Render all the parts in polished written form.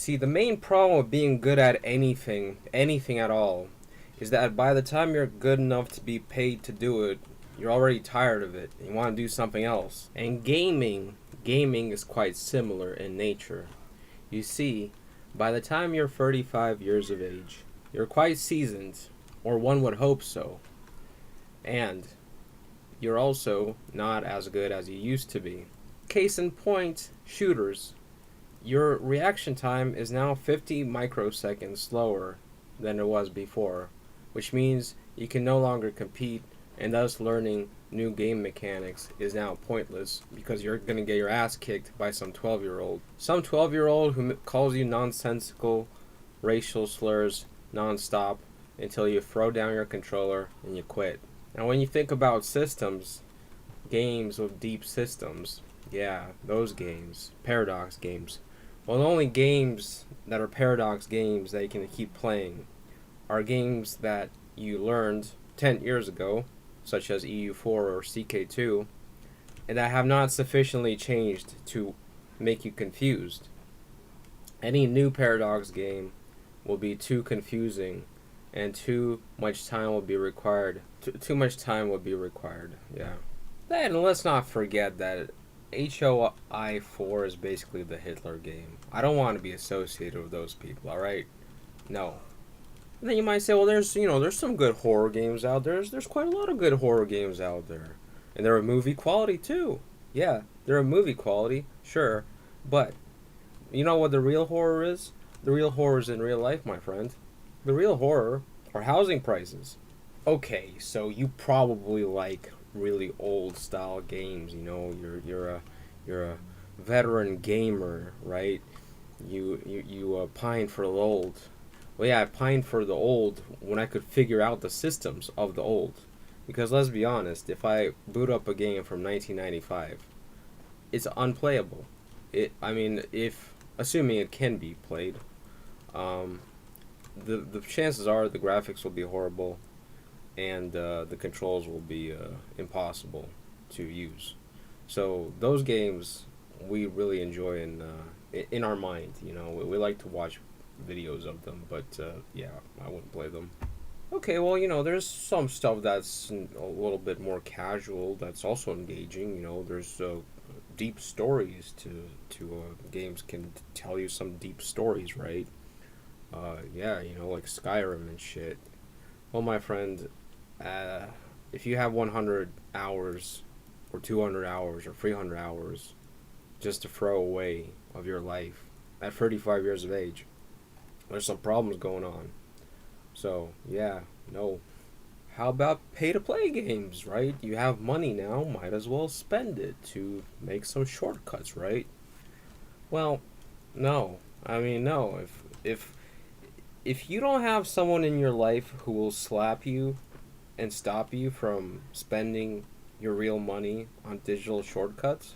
See, the main problem with being good at anything at all, is that by the time you're good enough to be paid to do it, you're already tired of it. You want to do something else. And gaming is quite similar in nature. You see, by the time you're 35 years of age, you're quite seasoned, or one would hope so. And you're also not as good as you used to be. Case in point, shooters. Your reaction time is now 50 microseconds slower than it was before, which means you can no longer compete, and thus learning new game mechanics is now pointless because you're going to get your ass kicked by some 12-year-old. Some 12-year-old who calls you nonsensical racial slurs nonstop until you throw down your controller and you quit. Now, when you think about systems, games with deep systems, yeah, those games, Paradox games. Well, the only games that are Paradox games that you can keep playing are games that you learned 10 years ago, such as EU4 or CK2, and that have not sufficiently changed to make you confused. Any new Paradox game will be too confusing, and too much time will be required. Too much time will be required, yeah. Then let's not forget that HOI 4 is basically the Hitler game. I don't want to be associated with those people, alright? No. And then you might say, well, there's some good horror games out there. There's quite a lot of good horror games out there. And they're movie quality, too. Yeah, they're a movie quality, sure. But, you know what the real horror is? The real horror is in real life, my friend. The real horror are housing prices. Okay, so you probably like really old style games. You know, you're a veteran gamer, right? You pine for the old. Well, yeah, I pined for the old when I could figure out the systems of the old. Because let's be honest, if I boot up a game from 1995, it's unplayable. I mean, if assuming it can be played, um, the chances are the graphics will be horrible, and the controls will be impossible to use. So those games we really enjoy in our mind. You know, we like to watch videos of them, but yeah, I wouldn't play them. Okay, well, there's some stuff that's a little bit more casual. That's also engaging. There's deep stories to games can tell you some deep stories, right? Yeah, like Skyrim and shit. Well, my friend, uh, if you have 100 hours, or 200 hours, or 300 hours just to throw away of your life at 35 years of age, there's some problems going on. So, yeah, no. How about pay to play games, right? You have money now, might as well spend it to make some shortcuts, right? Well, no. I mean, no. If you don't have someone in your life who will slap you and stop you from spending your real money on digital shortcuts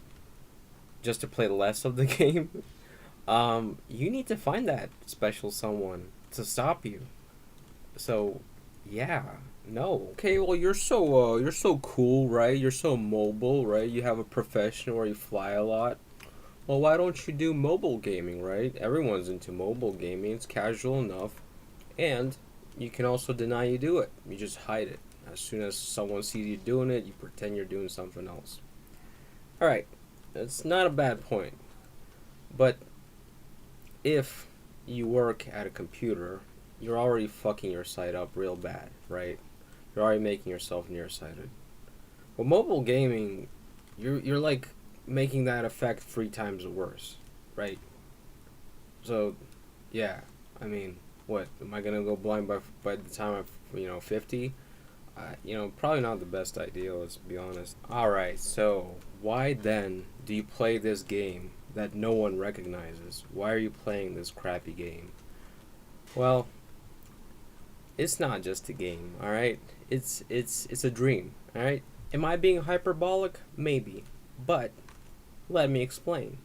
just to play less of the game, you need to find that special someone to stop you. So, yeah, no. Okay, well, you're so cool, right? You're so mobile, right? You have a profession where you fly a lot. Well, why don't you do mobile gaming, right? Everyone's into mobile gaming. It's casual enough, and you can also deny you do it. You just hide it. As soon as someone sees you doing it, you pretend you're doing something else. All right, it's not a bad point, but if you work at a computer, you're already fucking your site up real bad, right? You're already making yourself nearsighted. Well, mobile gaming, you're like making that effect 3 times worse, right? So, yeah, I mean, what am I gonna go blind by the time I'm 50? Probably not the best idea. Let's be honest. All right, so why then do you play this game that no one recognizes? Why are you playing this crappy game? Well, it's not just a game, all right? It's a dream, all right? Am I being hyperbolic? Maybe. But let me explain.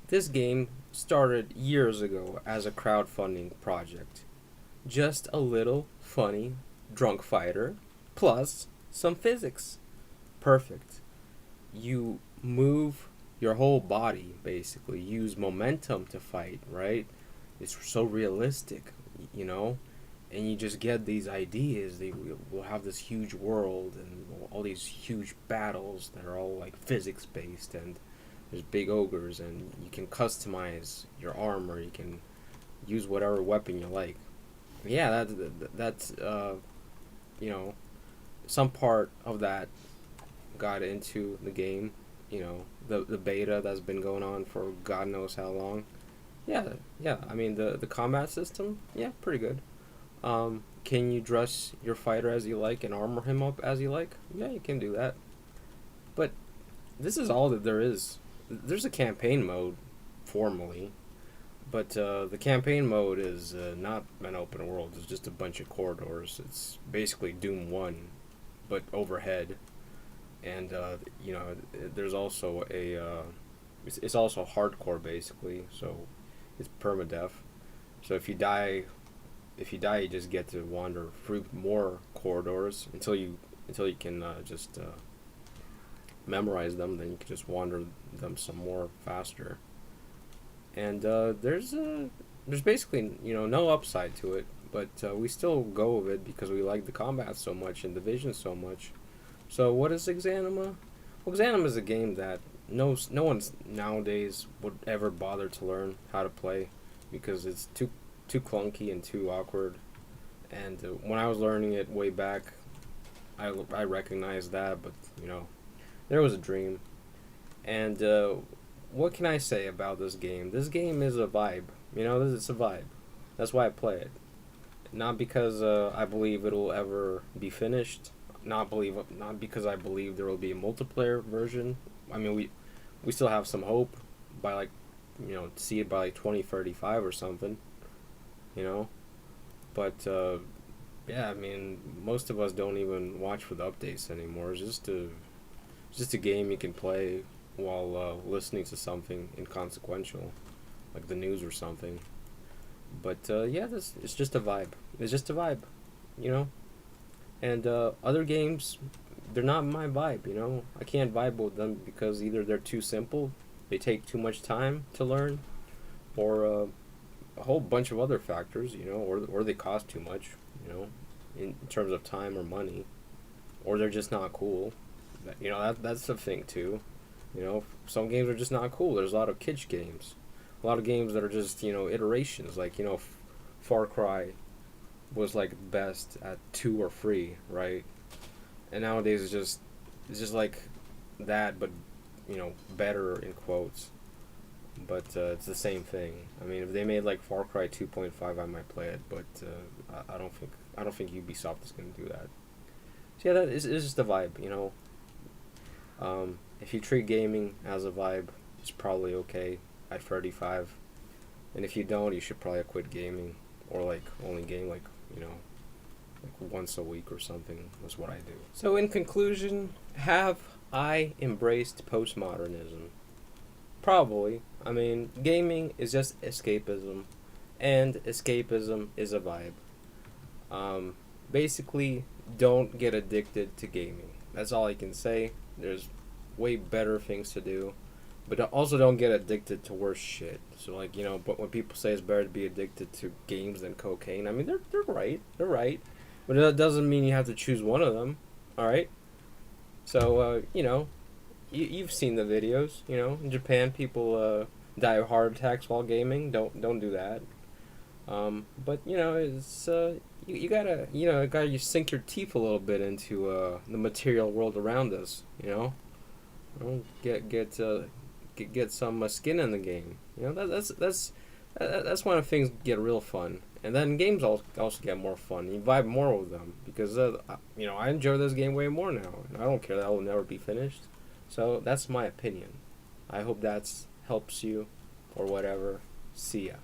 This game started years ago as a crowdfunding project. Just a little funny drunk fighter plus some physics. Perfect. You move your whole body basically, use momentum to fight, right? it's so realistic, you know, and you just get these ideas. We'll have this huge world and all these huge battles that are all like physics based, and there's big ogres, and you can customize your armor. You can use whatever weapon you like. Yeah, that's you know, some part of that got into the game. You know, the beta that's been going on for God knows how long. Yeah, yeah. I mean the combat system, yeah, pretty good. Can you dress your fighter as you like and armor him up as you like? Yeah, you can do that. But this is all that there is. There's a campaign mode, formally, but the campaign mode is not an open world. It's just a bunch of corridors. It's basically Doom 1, but overhead. And, there's also it's also hardcore, basically, so it's permadeath. So if you die, you just get to wander through more corridors until you can just memorize them. Then you can just wander them some more faster. And there's basically no upside to it, but we still go with it because we like the combat so much and the vision so much. So what is Exanima? Well, Exanima is a game that no one nowadays would ever bother to learn how to play because it's too clunky and too awkward. And when I was learning it way back, I recognized that, but there was a dream. And what can I say about this game? This game is a vibe. It's a vibe. That's why I play it. Not because I believe it'll ever be finished. Not because I believe there will be a multiplayer version. I mean, we still have some hope by see it by 2035 or something. But yeah, I mean, most of us don't even watch for the updates anymore. It's just a game you can play while listening to something inconsequential, like the news or something. But yeah, it's just a vibe. It's just a vibe, you know. And other games, they're not my vibe. I can't vibe with them because either they're too simple, they take too much time to learn, or a whole bunch of other factors, or they cost too much, in terms of time or money, or they're just not cool. That's the thing too. Some games are just not cool. There's a lot of kitsch games, a lot of games that are just iterations. Like Far Cry was like best at 2 or 3, right? And nowadays it's just like that, but better in quotes. But it's the same thing. I mean, if they made like Far Cry 2.5, I might play it, but I don't think Ubisoft is gonna do that. So yeah, that is it's just a vibe. If you treat gaming as a vibe, it's probably okay at 35. And if you don't, you should probably quit gaming or like only game like once a week or something. That's what I do. So in conclusion, have I embraced postmodernism? Probably. I mean, gaming is just escapism, and escapism is a vibe. Basically, don't get addicted to gaming. That's all I can say. There's way better things to do, but also don't get addicted to worse shit. So but when people say it's better to be addicted to games than cocaine, I mean they're right. They're right, but that doesn't mean you have to choose one of them. All right. So you've seen the videos. In Japan, people die of heart attacks while gaming. Don't do that. But it's you gotta you sink your teeth a little bit into the material world around us. Get some skin in the game. That's when things get real fun, and then games also get more fun. You vibe more with them because I enjoy this game way more now. I don't care that it will never be finished. So that's my opinion. I hope that helps you or whatever. See ya.